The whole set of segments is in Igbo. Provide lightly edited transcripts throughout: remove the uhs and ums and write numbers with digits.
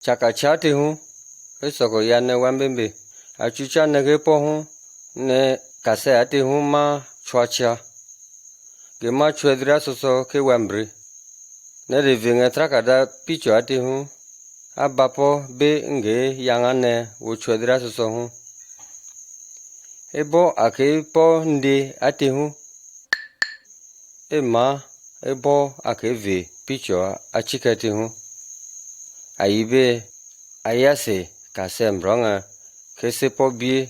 chakachate hu esoko ya ne wambembe achucha ne gepo hu ne kase ate hu ma chwacha ge ma chwedra soso ke wambre ne revinga trakada picho ate hu abapo be nge yangane wo chwedra soso hu ebo ake po ndi ate hu ema ebo ake ve picho achikete hu aibe ayase kase mbronga kese po bie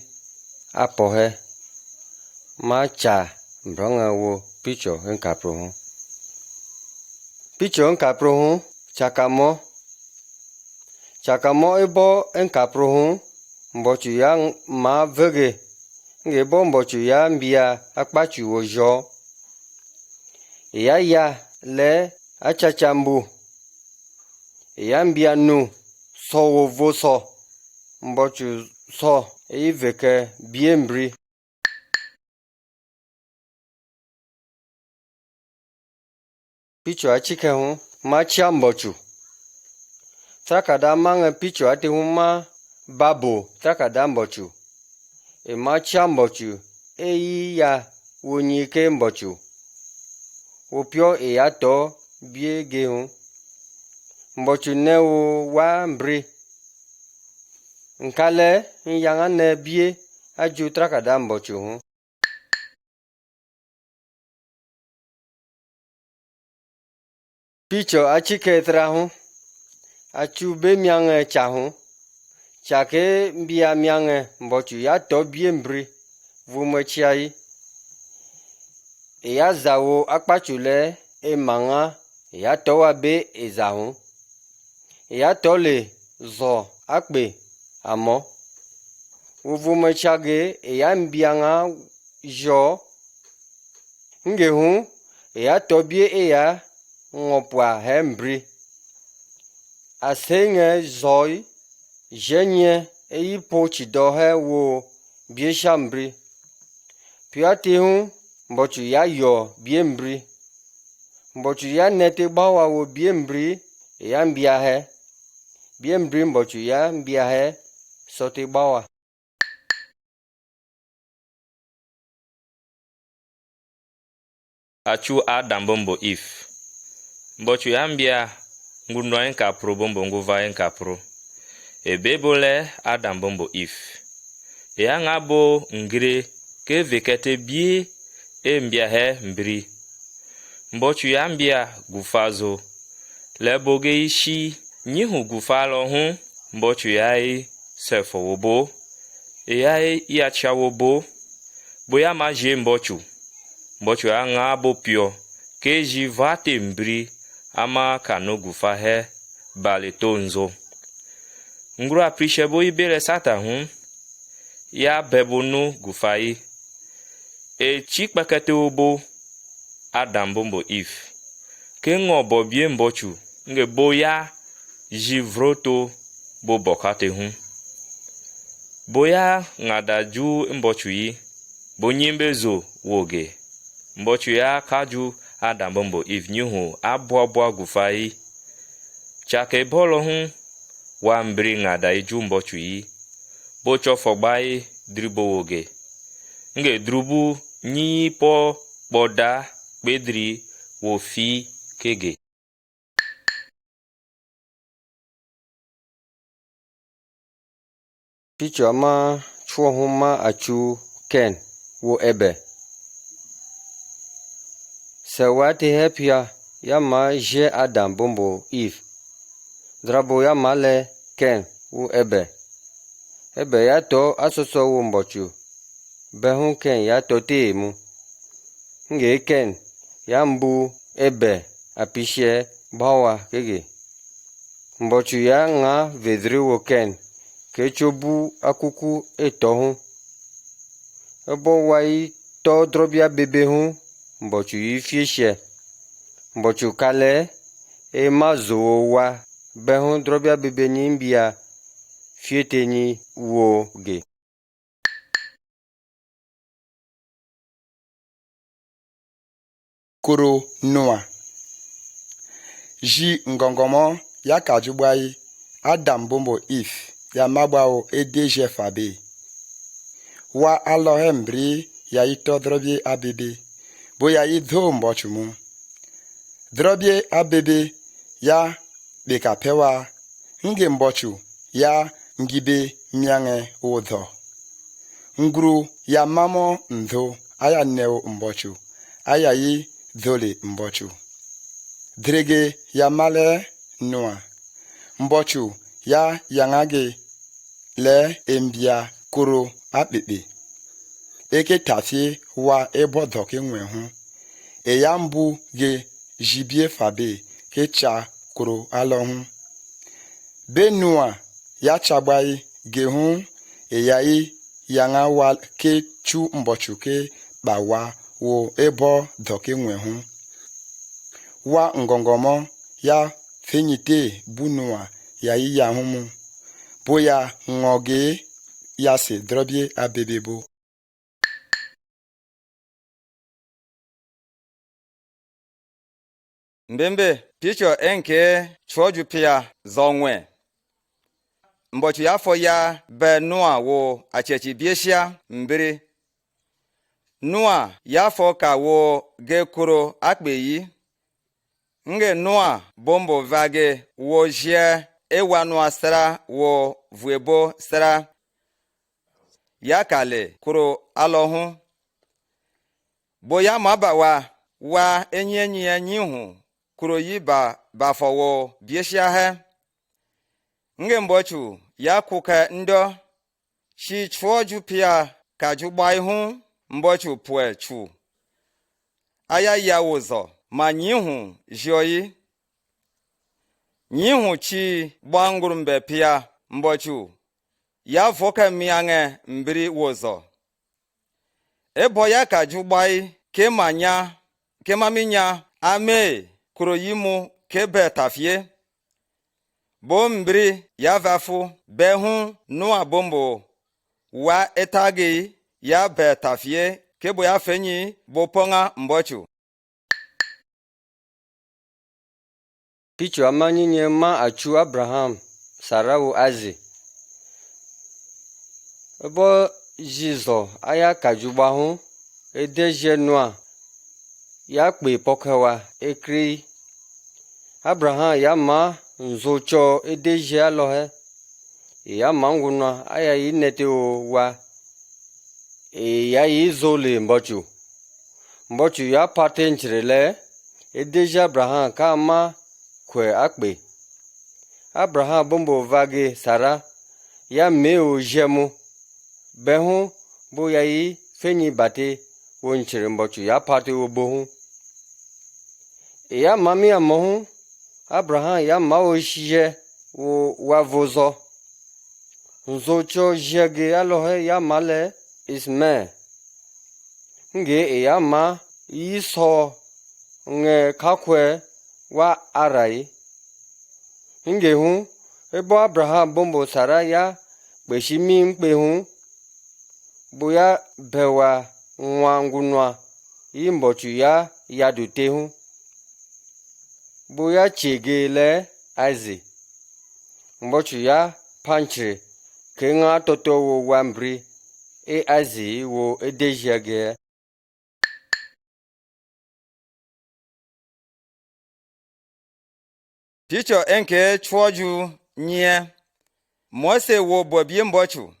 apohe macha mbronga wo picho nkapro hu picho nkapro hu chakamo ebo nkapro hu mbochu ya ma vege ngebo mbochu ya mbia akpachu ojo ya le achachambu ya mbia nu so wo voso mbochu so iveke biembri picho achike hu macha mbochu trakada mange picho ati hu ma babo trakada mbochu macha mbochu ya wonyike mbochu opio ya to bie ge hu mbochu ne wo wa mbri nkale nyanga ne bie aju trakada mbochu hu picho achike tra hu achu be miange cha hu chake mbia miange mbochu ya to bie mbri vumochiai ya zawo akpachule manga ya to wa be ezahu ya to le zo akpe amo vumochage ya mbianga jo nge hu ya to bie ya ngopwa hembri asenge zoi jenye ipo chido he wo bie shambri piati hu mbochu ya yo biembri mbochu ya nete bawa wo biembri ya mbia he biembri mbochu ya mbia he sote bawa achu Adam bombo if mbochu ya mbia ngundo enkapro bombo nguva enkapro ebebole Adam bombo if ya ngabo ngire ke vekete bie mbia he mbri mbochu ya mbia gufazo leboge ishi nyihu gufalo hu mbochu ya sefo wobo ya cha wobo boya maje mbochu ya ngabo pio ke jivate mbri ama kano gufa he baletonzo ngru aprishe bo ibere sata hu ya bebonu gufai chikpakete obo Adam bombo if ke ngobo bie mbochu nge boya jivroto bo bokate hu boya ngadaju mbochu yi bonyimbezo woge mbochu ya kaju Adam bombo if nyuhu abwa gufai chake bolo hu wa mbri ngada iju mbochu yi bocho fogbai dribo woge nge drubu nyi po boda bedri wofi kege picho ama chuo hu ma achu ken wo ebe sewati hepia ya ma je Adam bombo if drabo ya male ken wo ebe ya to asoso wo mbochu behun ken ya to temu nge ken ya mbu ebe apishe bawa kege mbochu ya nga vedri wo ken ke chobu akuku eto hu ebo wai to drobia bebe hu mbochu yi fieshe mbochu kale mazo wa behun drobia bebe ni mbia fiete ni wo ge koro Noa ji ngongomo ya kajugbai Adam bombo if ya magbao edeje fabe. Wa alohem bri ya ito drobie abebe. Bo ya idho mbochumu. Drobie abebe ya bekapewa. Nge mbochu ya ngibe miange udho. Nguru ya mamo ndho aya neo mbochu. Aya yi dhole mbochu. Drege ya male noa. Mbochu ya yangage le embia koro akpekpe. Eke tafie wa ebodho ke nwehu. Eya mbu ge jibie fabe ke cha koro alohun. Benua ya chagbai gehu eyayi yanga wa ke chu mbochu ke bawa wo ebo doke nwehu. Wa ngongomo ya fenyite bunua ya yi ya humu. Boya ngoge ya se drobie abebebo. Mbembe picho enke choju pia zongwe. Mbochu yafo ya be Noa wo achechi bieshia mbiri. Noa yafo ka wo ge kuro akpe yi. Nge Noa bombo vage wo je ewa Noa sara wo vuebo sara. Yakale kuro alohun. Boya mabawa wa enye nyihu kuro yi ba fowo bieshia he. Nge mbochu ya kuka ndo shi choju pia kaju bai hu mbochu pue chu. Aya ya wozo ma nyihu joyi. Nyihu chi bangurumbe pia mbochu ya voka miange mbiri wozo. Ebo ya kaju bai ke maminya ame kuro yimu ke betafie. Bo mbiri ya vafu behu Noa bombo wa etage ya betafie kebo ya fenyi bo ponga mbochu. Picho amanyinye ma achu Abraham, Sarah wo Aze. Ebo jizo aya kajugba hu edeje Noa ya kpe pokewa ekri. Abraham ya ma nzocho edeje alohe. Ya ma nguna aya yi nete o wa. Ya yi zole mbochu. Mbochu ya parte nchirele edeje Abraham ka ma kwe akpe. Abraham bombo vage Sarah ya me o jemu. Behu bo ya yi fenyi bate wo nchiri mbochu ya parte o bohu. Ya mami amohu Abraham ya ma o shije wo wavozo. Nzocho jege alohe ya male Ismail. Nge ya ma iso nge kakwe wa arai. Nge hu ebo Abraham bombo Sarah ya beshimi mkpe hu. Boya bewa nwa ngunwa imbochu ya yadute hu. Boya chege le Aze. Mbochu ya panchre ke nga toto wo wambri Aze wo edejege. Picho enke choju nye. Mose wo bobie mbochu.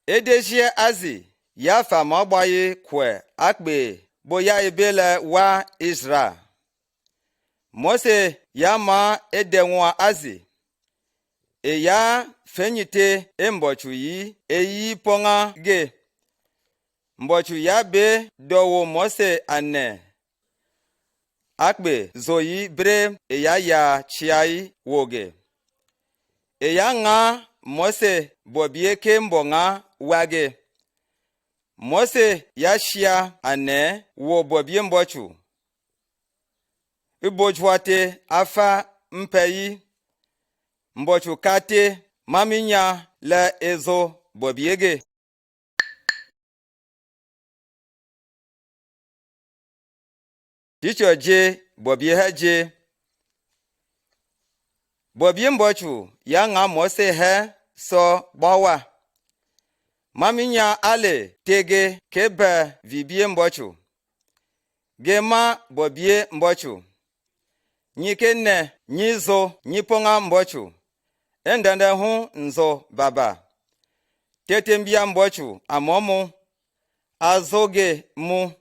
Edeje Aze ya fa magbaye kwe akpe boya ebele wa Israel. Mose ya ma edenwa Aze. Ya fenyite mbochu yi eyi ponga ge. Mbochu ya be dowo Mose ane. Akpe zoyi bre ya chiai woge. Ya nga Mose bobie ke mbonga wage. Mose ya shia ane wo bobie mbochu. Ibojwate afa mpeyi. Mbochu kate maminya le ezo bobiege. Ticho je bobie je. bobie mbochu ya nga mose he so bawa maminya ale tege kebe vibie mbochu gema bobie mbochu nyikenne nyizo nyiponga mbochu endende hu nzo baba tetembia mbochu amomu azoge mu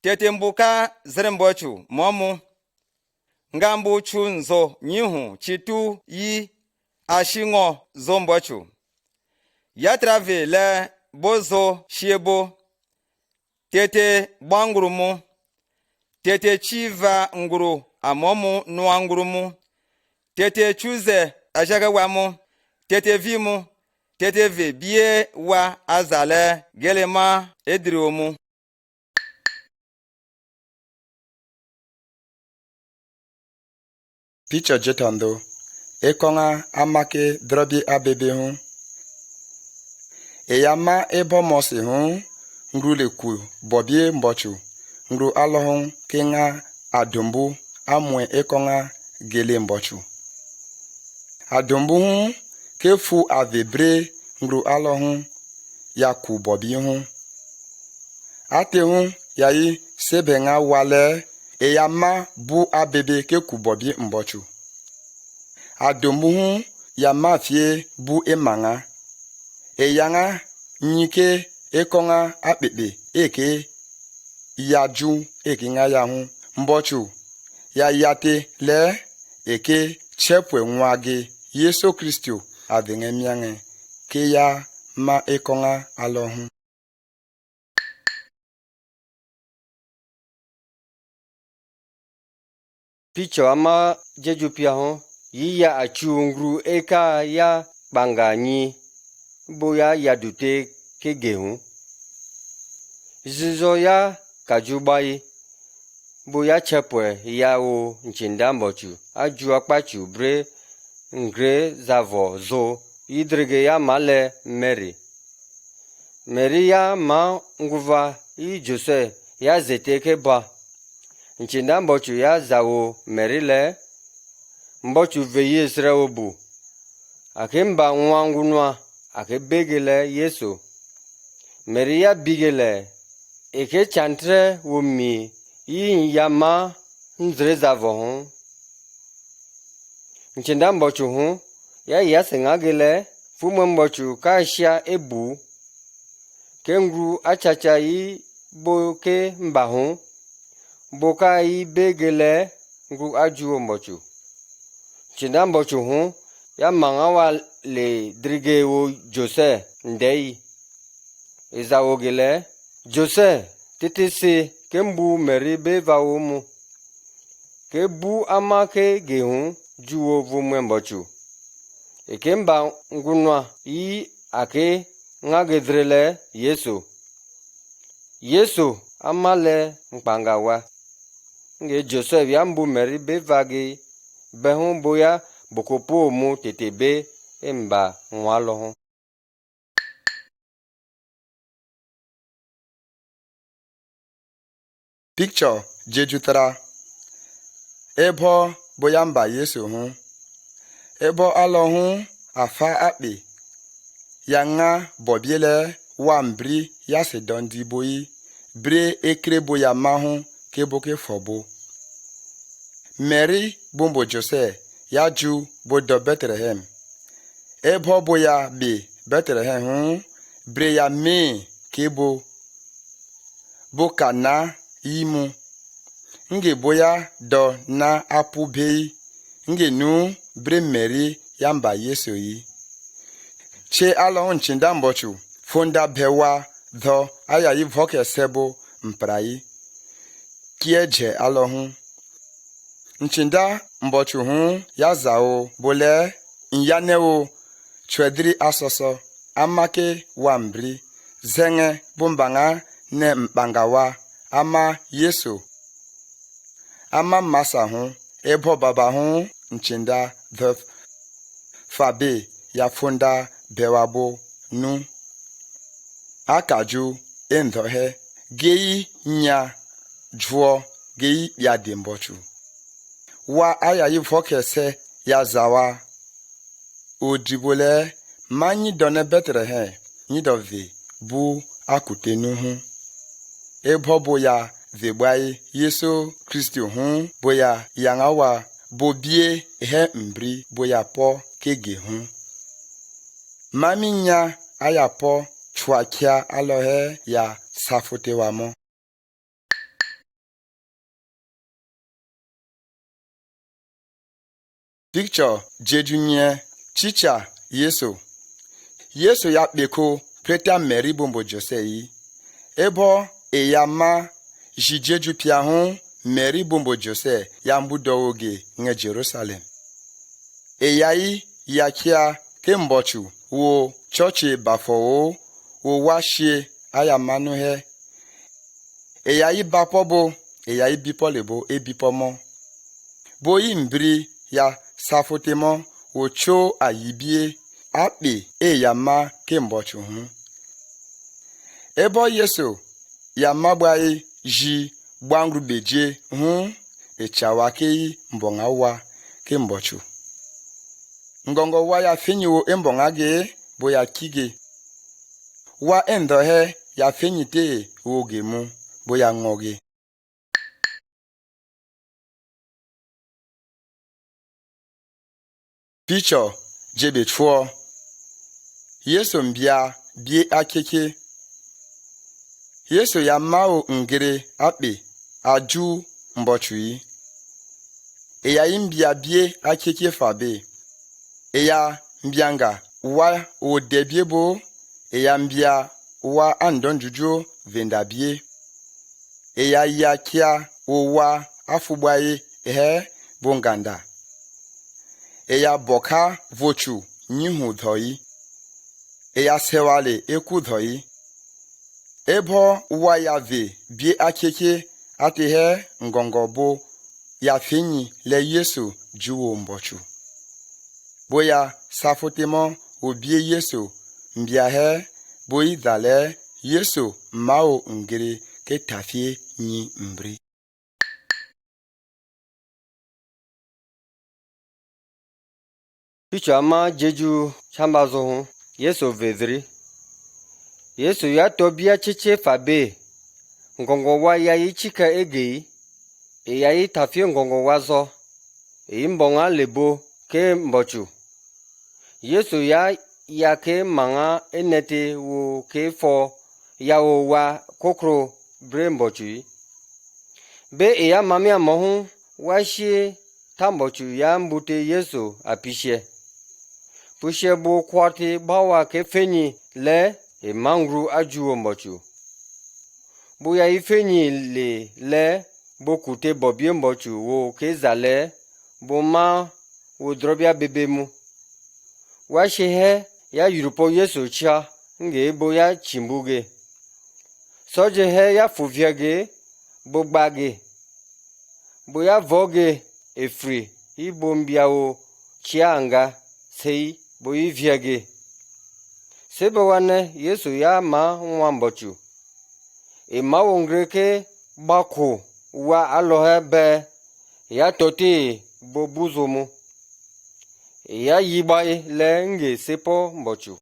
tetembuka zere mbochu momu ngambu chu nzo nyihu chitu yi ashingo zo mbochu yatrave le bozo shiebo tete bangurumu tete chiva nguru amomu nuangurumu tete chuze ajagawamu tete vimu tete ve bie wa azale gelema edriomu. Picha jetando ekonga amake drobi abebe hu eyama ebomosi hu ngruleku bobie mbochu ngru alohun kenga adumbu amwe ekonga gele mbochu adumbu hu kefu avebre ngru alohun yaku bobie hu ate hu yayi sebenga wale eyama bu abebe keku bobie mbochu adumbu hu yama fie bu emanga eyanga nyike ekonga akpekpe eke yaju eke nga ya hu mbochu ya yate le eke chepwe nwage Yesu Kristo adenge miange ke ya ma ekonga alohun. Picho ama jeju pia hon yi ya achungru eka ya banganyi boya ya dute ke gehun zizo ya kajubai boya chepwe ya o nchinda mbochu aju akpachu bre ngre zavo zo idrege ya male Mary ya ma nguva i Jose ya zete ke ba nchinda mbochu ya zawo Mary le mbochu veye sre obu akemba nwangunwa akebegele Yesu Mary ya bigele eke chantre womi yi yama nzre zavo hon nchinda mbochu hon ya yasengagele fumwe mbochu kasha ebu kengru achacha yi boke mba hon boka yi begele ngru aju mbochu nchinda mbochu hon ya mangawa le drige wo Jose ndei izawogele Jose titisi kembu Mary beva womu kebu amake gehun juwo vumwe mbochu ekemba ngunwa yi ake ngagedrele Yesu amale mpangawa nge Joseph yambu Mary bevage behun boya bokopo mu tetebe emba nwalohun. Picture jejutara ebo boyamba Yesu hu ebo alohun afa akpe yanga bobiele wambri yase dondi boyi bre ekre boya mahu keboke fobo Mary bombo Jose yaju bodo Bethlehem ebo boya be Bethlehem hu bre ya me kebo bokana imu nge boya do na apubei nge nu bre Mary yamba Yesu yi che alohun chinda mbochu fonda bewa dho aya yi voke sebo mprai kieje alohun nchinda mbochu hu yazao bole nyaneo chwedri asoso amake wambri zenge bumbanga ne mpangawa ama Yesu ama masa hu ebo baba hu nchinda dho fabe ya fonda bewabo nu akaju endhohe gei nya juo gei ya dembochu wa aya yi voke se ya zawa odibole manyi done Bethlehem nyidove bu akute nuhu ebo boya vegbai Yesu Kristi hu boya yangawa bobie he mbri boya po kege hu mami nya aya po chwakia alohe ya safote wamo. Picture jedunye chicha Yesu ya kpeko preta Mary bombo Jose ebo ya ma jijeju pia hu Mary bombo Jose ya mbudo oge nge Jerusalem ya kia kembochu wo choche bafo wo washie aya manu he eyayi bapobo eyayi bipolebo ebipomo boyi mbri ya safotemo wo cho ayibie akpe eyama kembochu hu ebo Yesu ya magbai ji gbangrubeje hu echawake mbonga wa kembochu ngongo wa ya finyiwo embonga ge boya kige wa endohe ya fenyite oge mu boya ngoge. Picture jebe chuo Yesu mbia bie akeke Yesu ya mao ngere akpe aju mbochui eya imbia bie akeke fabe eya mbianga wa odebiebo eya mbia wa andonjuju vendabie eya yakia owa afugbaye bonganda eya boka vochu nyihu dhoi eya sewale eku dhoi ebo wa ya ve bie akeke ate ngongobo ya fenyi le Yesu juwo mbochu boya safotemo obie Yesu mbia boyi dale Yesu mao ngere ke tafie nyi mbri. Picha ma jeju chambazo hu Yesu vedri Yesu ya tobia chiche fabe ngongo wa ya ichika ege ya itafie ngongo wazo mbonga lebo ke mbochu Yesu ya ke manga enete wo ke fo ya wo wa kokro brembochu be ya mamia mohu wa shi tambochu ya mbute Yesu apishe pushe bo kwati bawa ke fenyi le mangru aju mbochu bo ya ifenyi le bo kute bobie mbochu wo ke zale bo ma wo drobia bebemu wa shehe ya yurupo Yesu cha nge bo ya chimbuge soje ya fuviage bo gbage bo ya voge efri ibo mbiawo chianga sei bo iviage sebe wane Yesu ya ma nwa mbochu ma wongreke bako wa alohe be ya toti bo buzomu ya yibai le nge sepo mbochu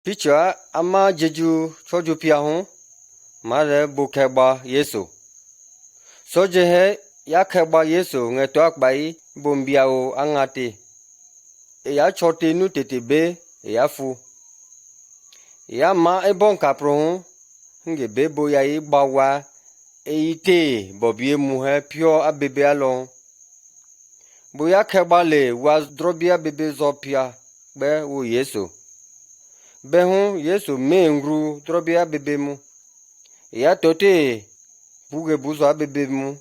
Picha ama jeju choju pia hu mare bukeba Yesu soje ya keba Yesu nge to akbai bombiao angate ya chote nu tetebe ya fu ya ma ebon kapro hu nge bebo ya igbawa eite bobie mu pio abebe alon boya keba le wa drobia bebe zopia be wo Yesu be hu Yesu mengru drobia bebe mu ya tote buge buzo abebe mu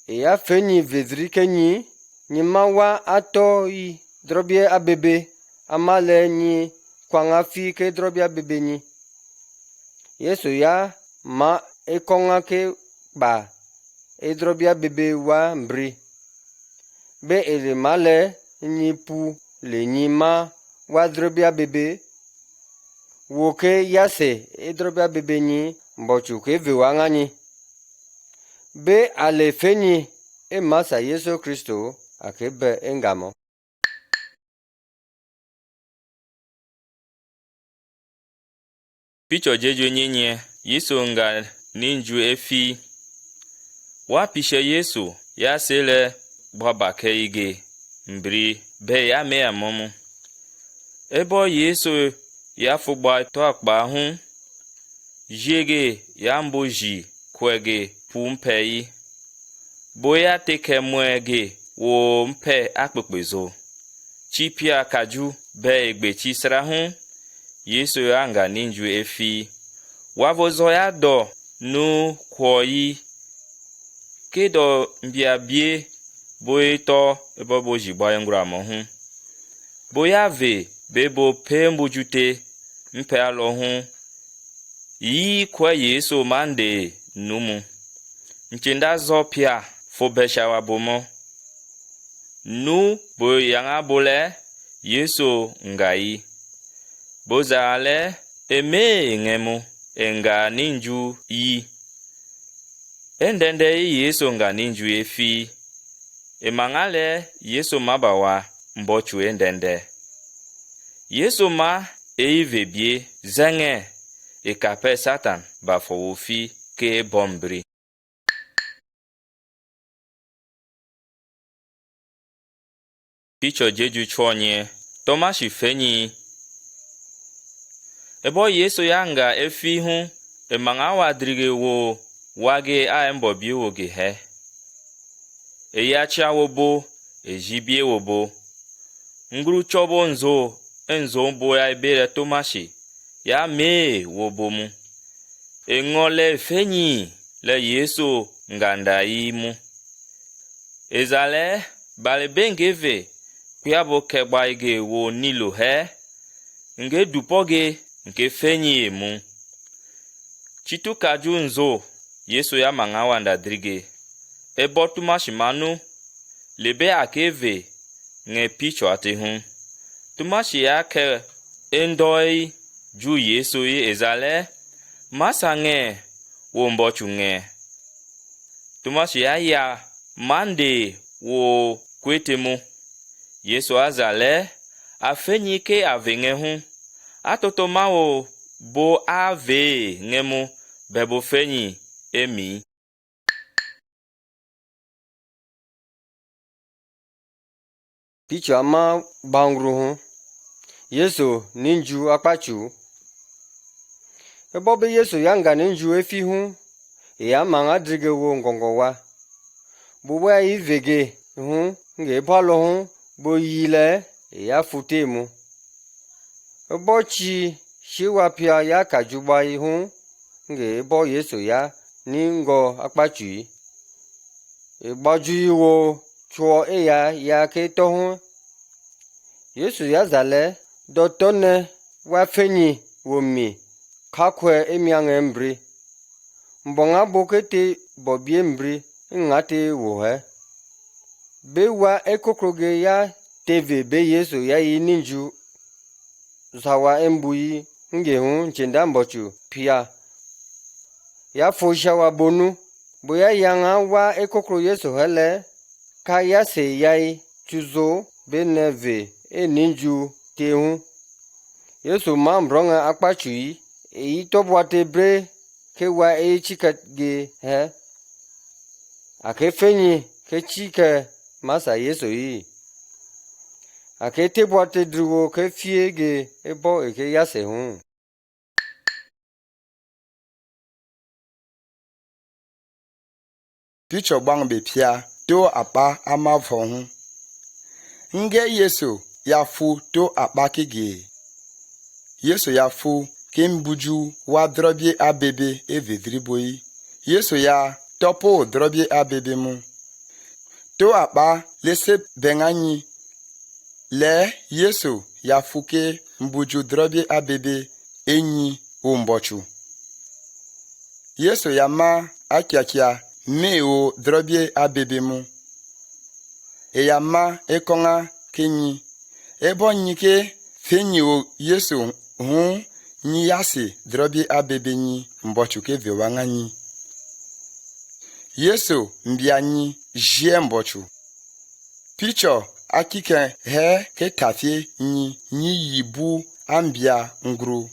ya fenyi vezri kenyi nyimawa atoi drobia abebe amale nyi kwanga fi ke drobia bebe nyi Yesu ya ma ekonga ke ba drobia bebe wa mbri be ele male nyi pu le nyi ma wa drobia bebe woke yase drobia bebe nyi mbochu ke viwa ngani be ale fenyi masa Yesu Kristo akebe engamo. Picho jeju nyinyi Yesu nga ninju efi. Wa pishe Yesu ya sele baba ke ige mbri be ya me amomu. Ebo Yesu ya fugba to akpa hu. Jege ya mboji kwege pumpe yi. Boya teke mwege wo mpe akpekpezo. Chipia kaju be egbe chisra hu. Yesu ya nga ninju efi. Wavozo ya do nu kwoyi. Kedo mbiabie boye to ebo boji boye ngura mo hu. Boya ve bebo pembu jute mpe alo hu. Yi kwa Yesu mande numu. Mchinda zopia fobesha wabomo. Nu bo yanga bole Yesu ngai. Boza ale eme ngemu enga ninju yi. Endende Yesu nga ninju efi. Emangale Yesu mabawa mbochu endende. Yesu ma eivebie zenge ekape Satan bafo wofi ke bombri. Picho jeju chonye Tomashi fenyi. Ebo Yesu yanga efi hu emanga wadrige wo wage a mbo bi woge he. Eyacha wobo ejibie wobo. Nguru chobo enzo bo ya ibere Tomashi ya me wobo mu. Engole fenyi le Yesu nganda imu. Ezale bale bengeve kuyabo kegba ige wo nilo he. Nge dupoge nke fenyi emu. Chitu kaju nzo Yesu ya manga wanda drige. Ebo Tomashi manu lebe akeve nge picho ate hun. Tomashi ya ke endoi ju Yesu ye ezale masa nge wo mbochu nge. Tomashi ya mande wo kwetemu. Yesu azale afenyi ke avenge hun. Atotoma wo bo ave ngemu bebo fenyi emi. Picho ama bangru hu. Yesu ninju akpachu. Ebo be Yesu yanga ninju efi hu. Ya manga drige wo ngongo wa. Buwa ivege hu. Nge palo hu. Bo yile ya fute mu. Ebo chi shiwa pia ya kajuba hu. Nge ebo Yesu ya ningo akpachu. Baju iwo chuo ya ke to hu. Yesu ya zale dotone wa fenyi womi kakwe emiange mbri. Mbonga bokete bobie mbri ngate wohe. Be wa ekokroge ya teve be Yesu ya ninju zawa embui nge hu nchenda mbochu pia. Ya fosha wa bonu boya yanga wa ekokro Yesu hele ka ya se yai chuzo be neve ninju te hu. Yesu ma mbronga akpachu yi eyi tobwate bre ke wa chikage he. Ake fenyi ke chike masa Yesu yi. Ake tebwate drugo ke fiege ebo eke yase hu. Picho bang be pia to apa ama hu. Nge Yesu ya fu to apa kige. Yesu ya fu kimbuju wa drobie abebe evedriboyi. Yesu ya topo drobie abebe mu. To apa lese benganyi. Le Yesu ya fuke mbuju drobie abebe enyi umbochu. Yesu ya ma akiakia meo drobie abebe mu. Ya ma ekonga kenyi. Ebo nyike fenyi o Yesu hu nyi yasi drobie abebe nyi mbochu ke viwanga nyi. Yesu mbianyi jie mbochu. Picho akike he ke tafie nyi yibu ambia ngru.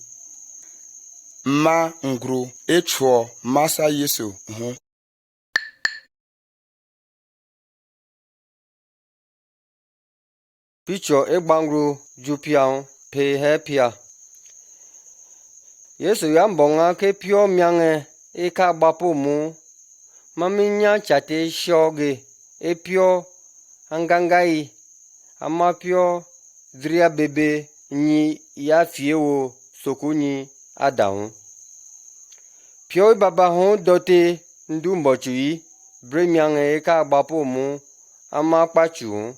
Ma ngru echuo masa Yesu hu. Picho egbangru jupiang pe hepia. Yesu ya mbonga ke pio miange eka bapo mu. Maminya chate shoge epio angangai amapio dria bebe nyi ya fiewo sokunyi adahu. Pio baba hon dote ndu mbochui bre miange eka bapo mu amakpachu.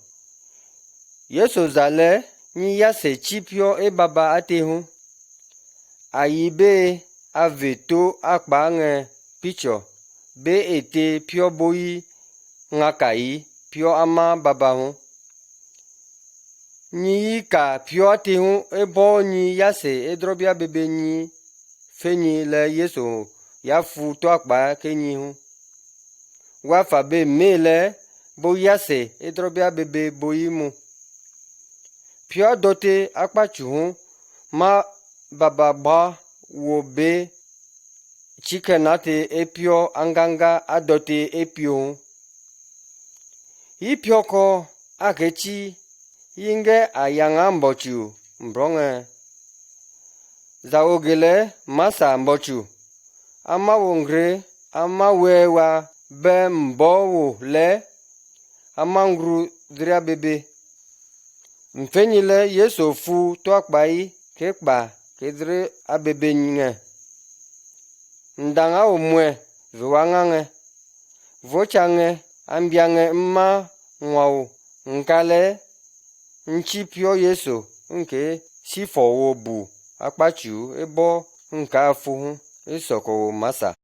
Yesu zale nyi yase chipio baba atehu. Ayibe aveto akpange picho be ete pio boi ngakai pio ama babahu. Nyi ka pio atehu ebo nyi yase edrobia bebe nyi fenyi le Yesu yafu to akpa kenyi hu. Wafa be mele bo yase edrobia bebe boi mu. Pio dote akpachu hu ma baba ba wo be chikenate epio anganga adote epio. Ipio ko akechi yinge ayanga mbochu mbronge. Zaogele masa mbochu. Ama wongre ama wewa be mbowo le ama ngru dria bebe. Mfenyile Yesu fu to akpai kekpa kedre abebe nyinge. Ndanga omwe viwangange. Vochange ambiange mma nwao. Nkale nchipio Yesu nke sifowo bu akpachu ebo nka afuhu isoko masa.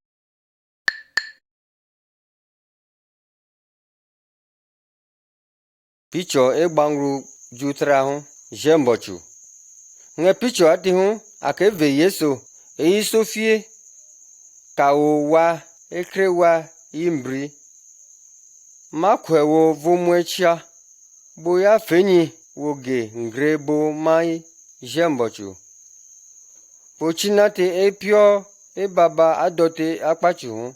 Picho egbangru jutrahu jembochu. Nge picho atihu akeve Yesu eisofie kaowa ekrewa imbri. Makwewo vomwechia boya fenyi woge ngrebo mai jembochu. Pochinate epio baba adote akpachu.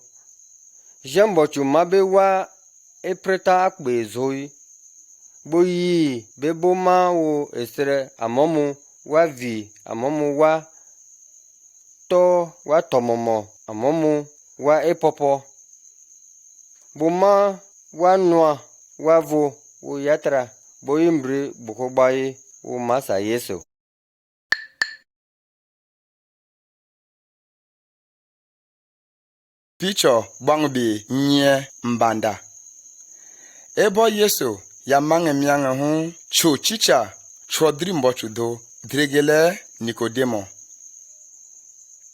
Jembochu mabewa epreta akpe zoi. Boyi bebo ma wo esere amomu wa vi amomu wa to wa tomomo amomu wa epopo. Boma wa noa wa vo wo yatra boyi mbre bukobaye wo masa Yesu. Picho bangbi nye mbanda. Ebo Yesu ya mange miange hu cho chicha chodri mbochu do dregele Nikodemo.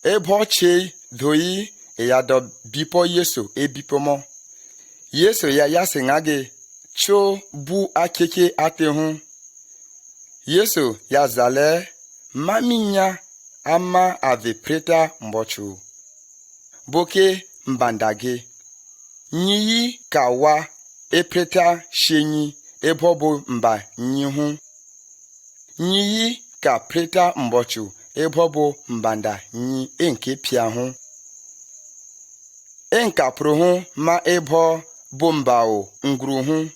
Ebo che doi ya do bipo Yesu bipomo. Yesu ya yase ngage cho bu akeke ate hu. Yesu ya zale maminya ama ave preta mbochu. Boke mbandage. Nyi kawa epreta shenyi ebobo mba nyihu. Nyi ka preta mbochu ebobo mbanda nyi enke pia hu. Enka pro hu ma ebo bombao ngru hu.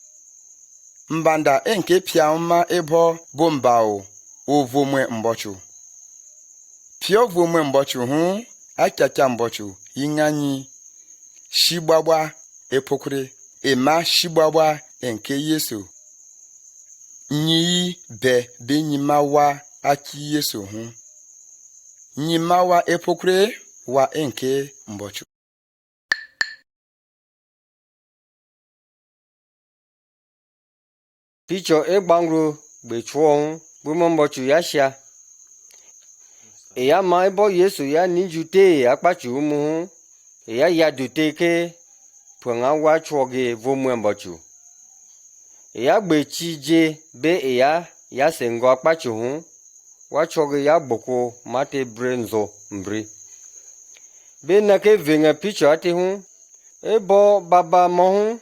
Mbanda enke pia ma ebo bombao ovomwe mbochu. Pio vomwe mbochu hu akaka mbochu yinganyi shigbagba epokure. Ema shigbagba enke Yesu. Nyi be nyimawa aki Yesu hu. Nyimawa epokure wa enke mbochu. Picho egbangru bechuo bumo mbochu yashia. Eya ma ebo Yesu ya ninjute akpachu mu. Eya yadute ke pwenga wa chuoge vomwe mbochu. Eya gbechi je be eya yasengo akpachu hu. Wa chuoge ya boko mate brenzo mbri. Be nake venga picho ate hu. ebo baba mohu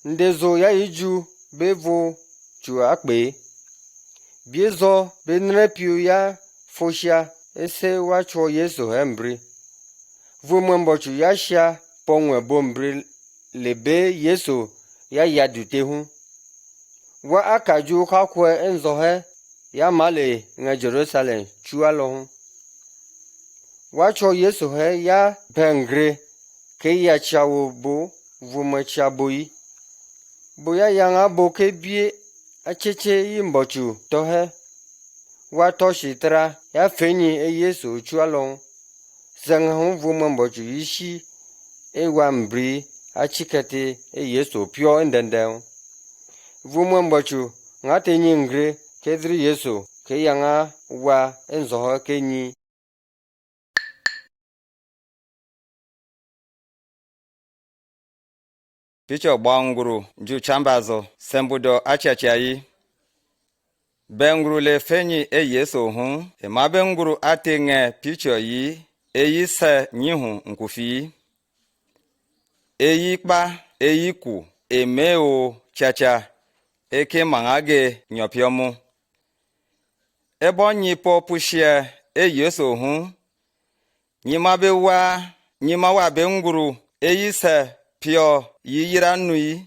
ndezo ya iju bevo chu akpe biezo benrepiu ya foshia ese wacho Yesu hembri vumwembochu ya shia pongwe bombri lebe Yesu ya yadute hu wa akaju kakwe enzohe ya male nga Jerusalem chualo hu wacho Yesu he ya bengre ke ya chawo bo vumwe chaboi boya yanga bo ke bie acheche yimbochu tohe wa toshitra ya fenyi Yesu chualo zang hu vumwe mbochu ishi ewa mbri achikete Yesu pio endende vumwe mbochu ngate nyingre kedri Yesu ke yanga wa enzoho kenyi picho gbanguru ju chambazo sembudo achachayi benguru le fenyi Yesu hu ma benguru atenge picho yi eyi se nyihu nkufi eyi kpa eyi ku emeo chacha eke mangage nyopiomu ebo nyipo pushie Yesu hu nyima wa benguru eyi se pio yiyira nui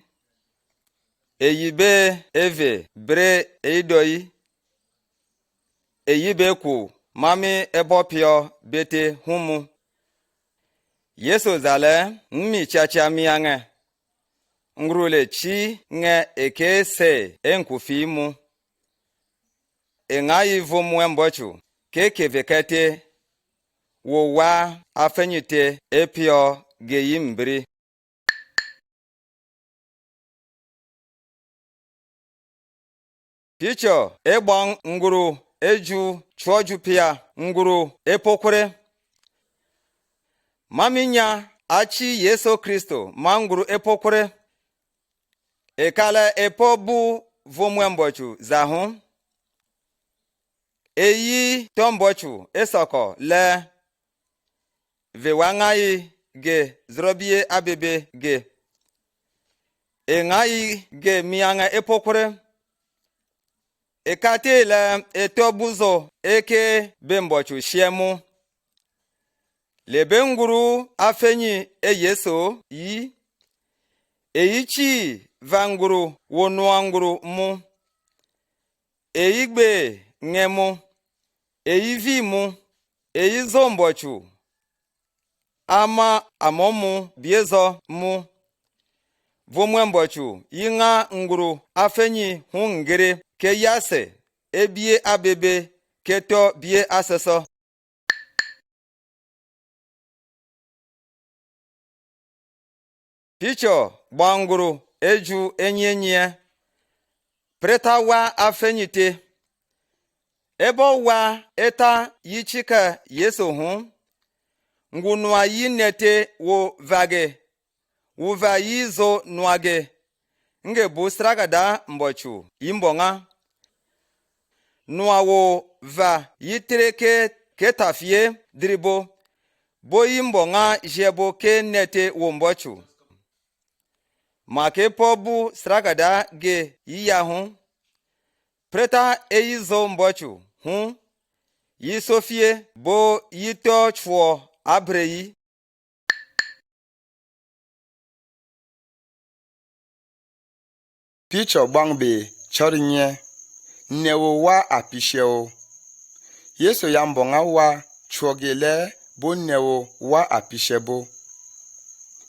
eyi be eve bre eidoi eyi be ku mami ebo pio bete humu Yesu zale nmi chacha miange ngrule chi nge eke se enkufi mu engayi vumu embochu keke vekete wo wa afenyite epio geyi mbri picho egbon nguru eju choju pia nguru epokwere maminya achi Yesu Kristo manguru epokwere ekala epobu vumwembochu zahu eyi tombochu esoko le vewangai ge zrobie abebe ge engai ge mianga epokwere ekate le etobuzo eke bembochu shiemu lebe nguru afenyi Yesu yi eyichi vanguru wonuanguru mu eyigbe ngemu eyivi mu eyizombochu ama amomu biezo mu vumwembochu yinga nguru afenyi hungere ke yase ebie abebe keto bie aseso picho gbanguru eju enyenye preta wa afenyite ebo wa eta yichika Yesu hu ngunwa yinete wo vage wuva yizo nuage nge busragada mbochu yimbonga nuwa wo va yitreke ketafie dribo bo yimbonga jebo ke nete wo mbochu make pobu sragada ge yiyahu preta eyizo mbochu hu yisofie bo yito chwo abreyi picho gbangbe chorinye newo wa apisheo Yesu ya mbonga wa chwogele bo newo wa apishebo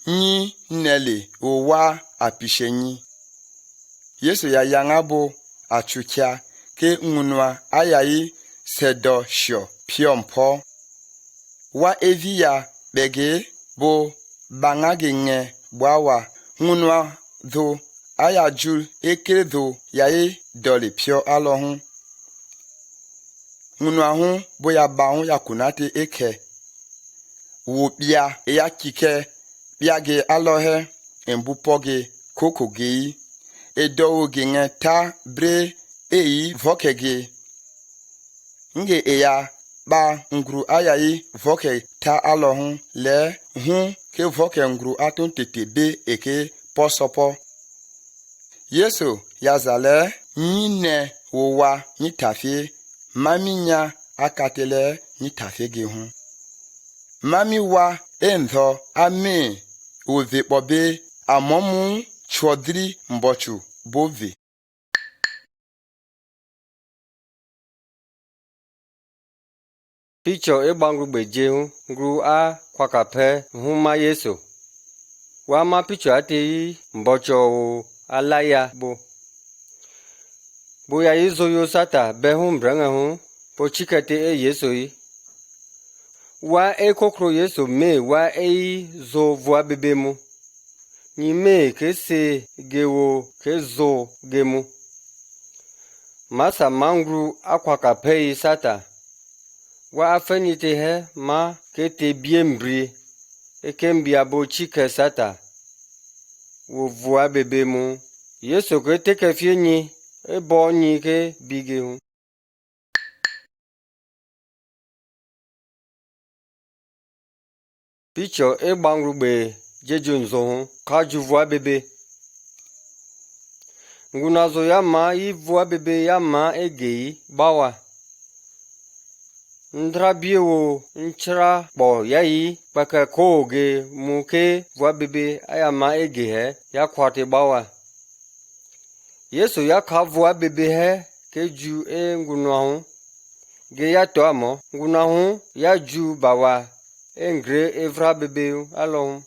nyi nele o wa apishenyi Yesu ya yanga bo achukia ke ngunwa ayayi sedo sho piompo wa evia bege bo bangage nge bwawa ngunwa dho ayaju ekere dho yayi doli pio alohun ngunwa hu bo ya baun ya kunate eke wo bia ya kike biage alohe embupoge kokoge edowo ge ta bre eyi vokege nge eya ba nguru ayayi voke ta alohun le hu ke voke ngru atun tete be eke posopo. Yesu ya zale nyine wowa ni tafe mami nya akatele ni tafe ge hu. Mami wa enzo ame oze pobe amomu chodri mbochu bove. Picture ịgbangru gbeje hụ ngru a kwakape hụma Yesu. Wama picture ate mbocho alaya bo. Boya izo yo sata be hum branga hu po chikete e Yesu yi. Wa e kokro Yesu me wa e zo voa bebe mu. Ni me ke se gewo ke zo gemu. Masa mangru akwakape sata. Wa afenite he ma ke te biembri e kembia bo chike sata wo voa bebe mu Yesu ke te ke fie nyi e bo nyi ke bige hu. Picture e bangru be jeju nzo hu ka ju voa bebe ngunazo ya ma i voa bebe ya ma egei bawa ndrabiewo nchra bo yayi paka koge muke voa bebe aya ma ege he ya kwate bawa Yesu ya ka voa bebe he ke ju e ngunahu ge ya to amo ngunahu ya ju bawa engre evra bebe alo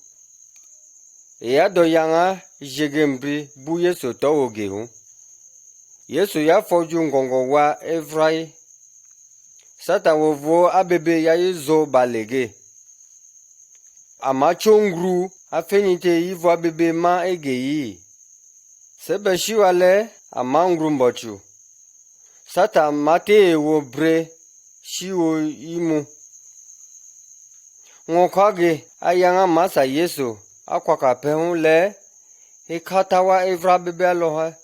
ya do yanga jegembri bu Yesu to oge hu Yesu ya foju ngongo wa evrai Sata wovo abebe ya izo balege. Amacho ngru afenite ivo abebe ma egeyi. Sebe shiwale amangru mbochu. Sata mate wo bre shiwo imu. Ngokage ayanga masa Yesu akwaka pehun le ikatawa evra bebe aloha.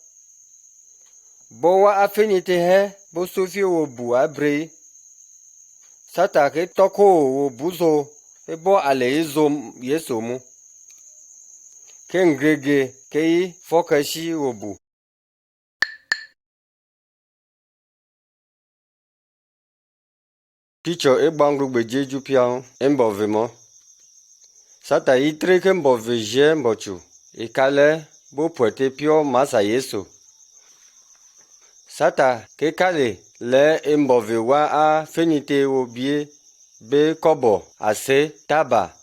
Bowa afenite he bo sofi wo bu abre. Sata ke toko wo buzo ebo ale izo Yesu mu. Ke ngrege ke fokashi wo bu. Picture e bangru gbeje ju pian embove mo. Sata itre ke mbove je mbochu. Ikale bo poete pio masa Yesu. Sata ke kale le embove wa a fenite wo bie be kobo ase taba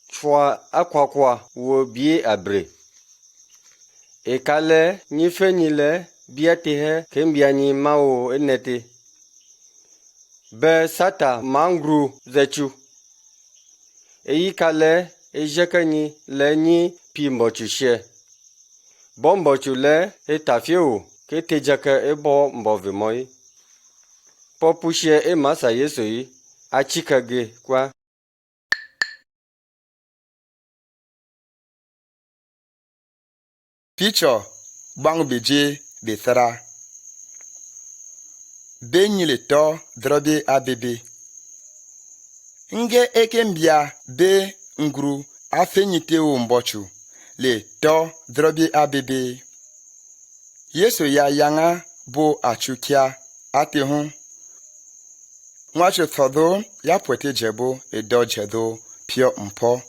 chwa akwakwa wo bie abre ekale ni fenile biate he kembia ni mao enete be sata mangru zechu eyi kale ejekani le ni pimbochu she bombochu le etafio ke tejaka ebo mbove moi popushe e masa Yesu yi achikage kwa Picture bang beje bethara. Benyile to drobe abebe. Nge ekembia be ngru afenyite wo mbochu le to drobe abebe. Yesu ya yanga bo achukia ate hu. Nwache thodo ya pwete jebo edo jedo pio mpo.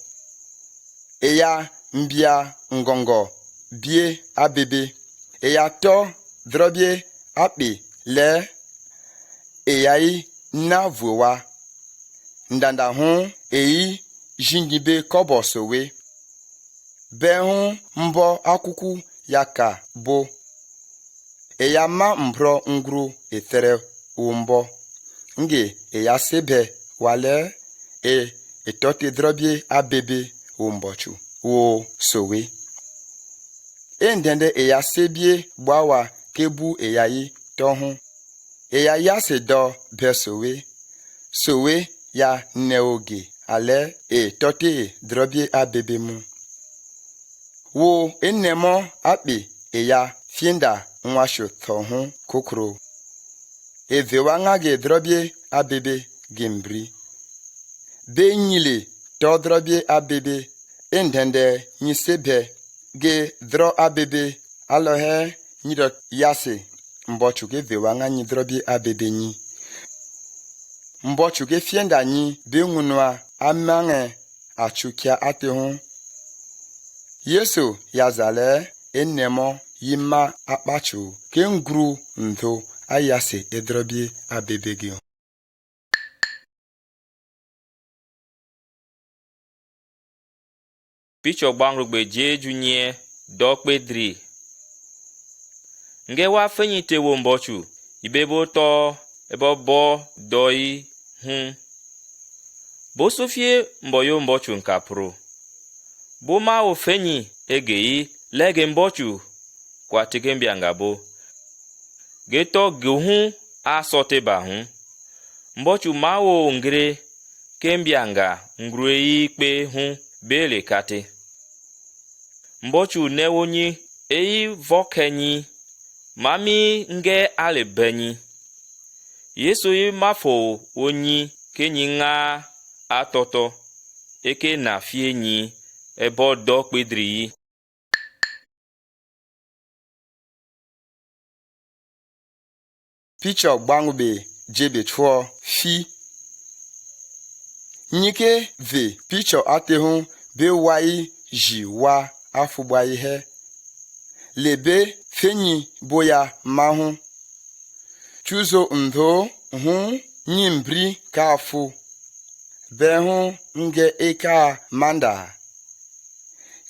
Eya mbia ngongo bie abebe. Eya to drobie api le eyai na vuwa. Ndanda hu eyi jingibe kobo sowe. Be hu mbo akuku yaka bo. Eya ma mbro ngru ethere umbo. Nge eya sebe wale etoti drobie abebe umbochu wo sowe. Endende eya sebie bawa kebu eya yi tohu. Eya ya se do be sowe. Sowe ya neoge ale toti drobie abebe mu. Wo enemo api eya fienda nwasho tohu kokro. Ezewa ngage drobie abebe gembri. Be nyile todrobie abebe endende nyi sebe ge dro abebe alohe nyido yase mbochu ge vewanga nyi drobie abebe nyi mbochu ge fienda nyi bengunwa amange achukia atehun Yesu yazale enemo yima akpachu ke ngru ntho ayase edrobie abebe ge Picho gbangrugbe jeju nye dokpe dri. Nge wa fenyite wo mbochu, ibebo to ebo bo doi Bo sofie mboyo mbochu nkapro. Bo ma o fenyi egei lege mbochu kwa tikembia ngabo. Geto guhun a sote bahun. Mbochu ma o ngre kembia nga ngrui ikpe hun bele kate. Mbochu newonyi eyi vokenyi mami nge alebenyi. Yesu yi mafo onyi kenyi nga atoto eke na fienyi ebo do pedri. Picho gbangbe jebe chuo fi Nyike ve picho atehun be wai ji wa afugba ihe lebe fenyi boya mahun chuzo ndo hun nyimbri ka afu be hun nge eka manda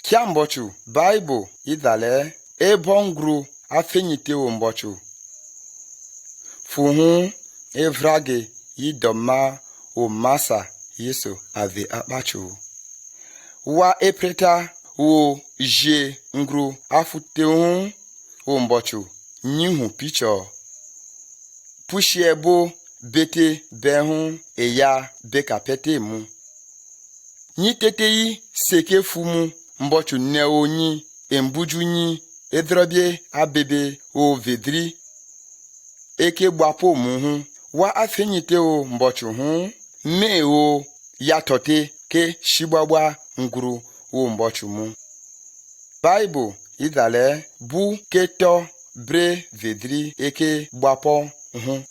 kiambochu Bible idale ebongru afenyite wo mbochu fuhun evrage idoma o masa Yesu ave akpachu wa epreta wo je ngru afutehun o mbochu nyihu picho pushiebo bete behun eya bekapete mu nyitetei seke fumu mbochu neonyi embujunyi edrobie abebe o vedri eke gbapo muhu wa afenyite o mbochu hun me o yatote ke shigbagba nguru o mbochu mu Bible idale bu keto bre vedri eke gbapo hun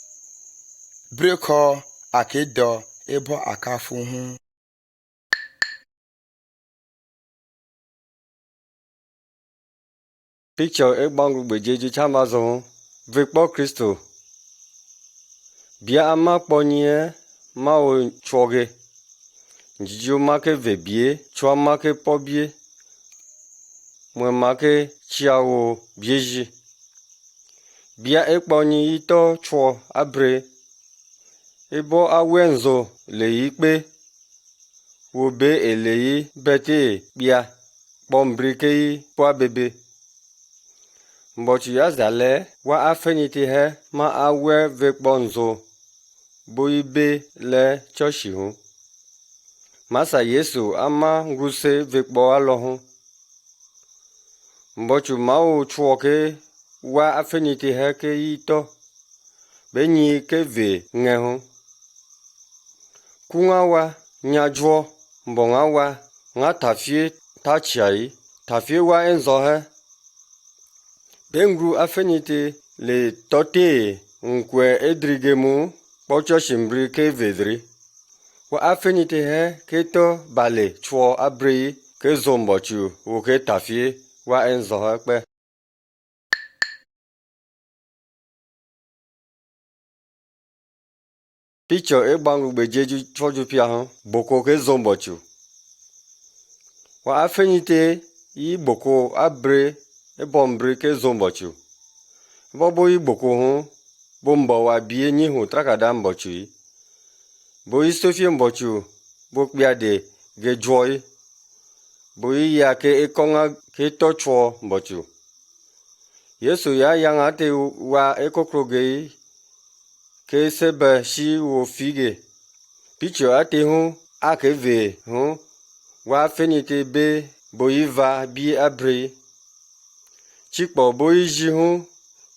breko akedo ebo akafu hun Picture egbangrugbe jeju chamazo vekpo Kristo bia ama kponye ma o choge njiju make vebie chwa make pobie mwe make chiawo bieji bia ekponyi ito chwo abre ebo awenzo le ikpe wobe eleyi bete bia bombrike po abebe mbochi yazale wa afenyite he ma awe vekponzo bo ibe le choshi hu masa Yesu ama nguse vekpo alohun mbochu mao chuoke wa afenyite he ke ito benyi ke ve ngehu kunga wa nyajwo mbonga wa nga tafie tachai tafie wa enzo he bengru afenyite le tote nkwe edrigemu pocho shimbri ke vedri wa afenyite he keto bale chuo abri ke zombochu wo ke tafie wa enzo he pe Picho egbangrugbe jeju choju pia han boko ke zombochu wa afenyite yi boko abre ebombre ke zombochu bobo yi boko hun bombo wa bie nyihu trakada mbochu yi bo yi sofie mbochu bo kpiade ge joy bo yi ya ke ekonga ke tochwo mbochu Yesu ya yanga te wa ekokroge ke sebe shi wo fige picho ate hun akeve hun wa fenite be bo yi va bi abre chikpo bo yi ji hun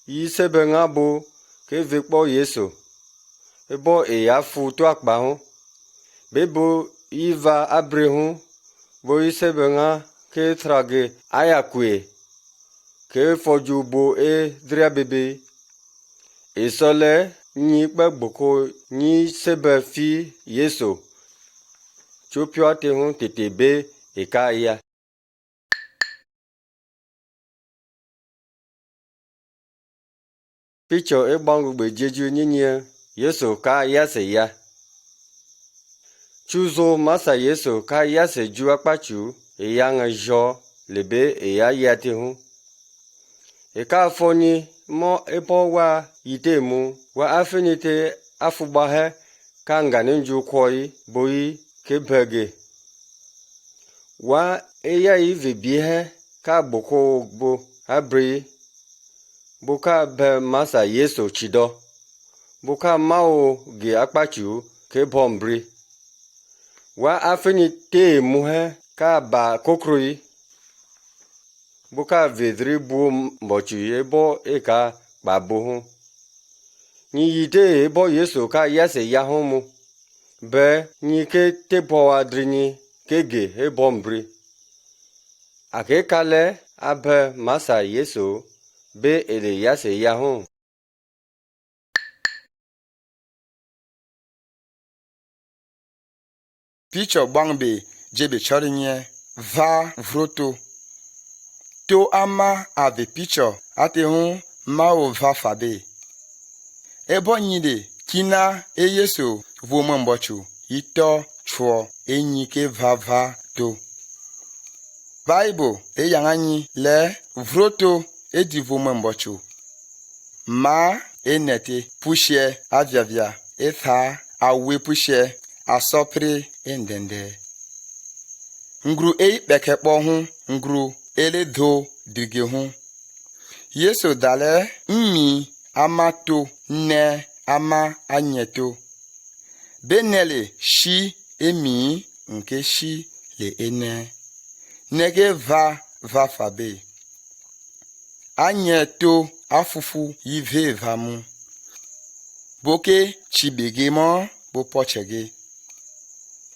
yi sebe ngabo ke vekpo Yesu ebo e ya fu to akpa hun bebo iva abrehu bo isebenga ke trage ayakwe ke foju bo e dria bebe esole nyi gbagboko nyi sebe fi yeso chopio te hun tetebe ekaya. Picture egbangu gbe jeju nyinye yeso ka yase ya. Chuzo masa yeso ka yase ju akpachu eyang jo lebe eya yate hun. Eka afoni mo epo wa yitemu wa afinite afubahe ka nganinju koi boyi kebege. Wa eya ivebihe ka boko bo abri boka be masa yeso chido. Boka mao ge akpachu ke bombri. Wa afinite muhe ka ba kokroi. Boka vedri bu mbochu ebo eka babuhu. Ni yite ebo yeso ka yase yahomu. Be ni ke tepo adrini kege ebo mbri. Ake kale abe masa yeso be ele yase yahon. Picture bangbe jebe chorinye va vroto. To ama ave picture ate hun mao va fabe. Ebo nyide kina e yeso voma mbochu ito chuo enyi ke va to. Bible e yanganyi le vroto e di voma mbochu. Ma e nete pushie aviavia e tha awe pushie asopre endende. Ngru e bekekpo hun ngru ele do dirige hun. Yeso dale mmi amato ne ama anyeto. Benele shi emi nke shi le ene. Nege va fabe. Anyeto afufu yive vamu. Boke chibege mo bo pochege.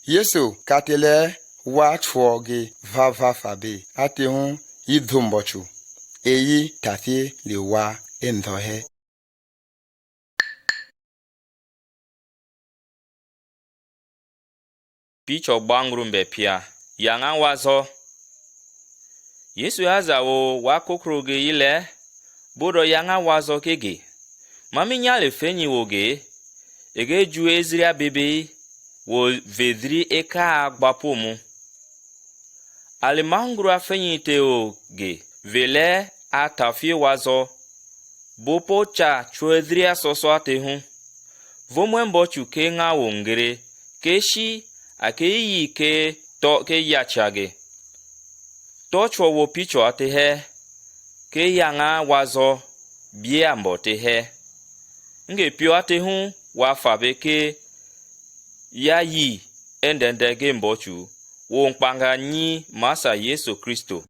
Yeso katele wa chwoge va fabe. Ate hun idhumbochu. Eyi tafi le wa endohe. Picture gbangru mbe pia yanga wazo. Yesu haza wo wakokroge ile bodo yanga wazo kege. Mami nyale fenyi woge ege ju ezri abebe wo vedri eka agbapomu. Alimangru afenyi te oge vele atafi wazo bopo cha chuedri asoso ate hun. Vomwembo chuke nga wongere keshi ake yi ke to ke yachage. To chwo wo picho ate he ke yanga wazo bie mbote he. Nge pio ate hun wa fabe ke ya yi endende ge mbochu wo nkpanga nyi masa Yesu Kristo.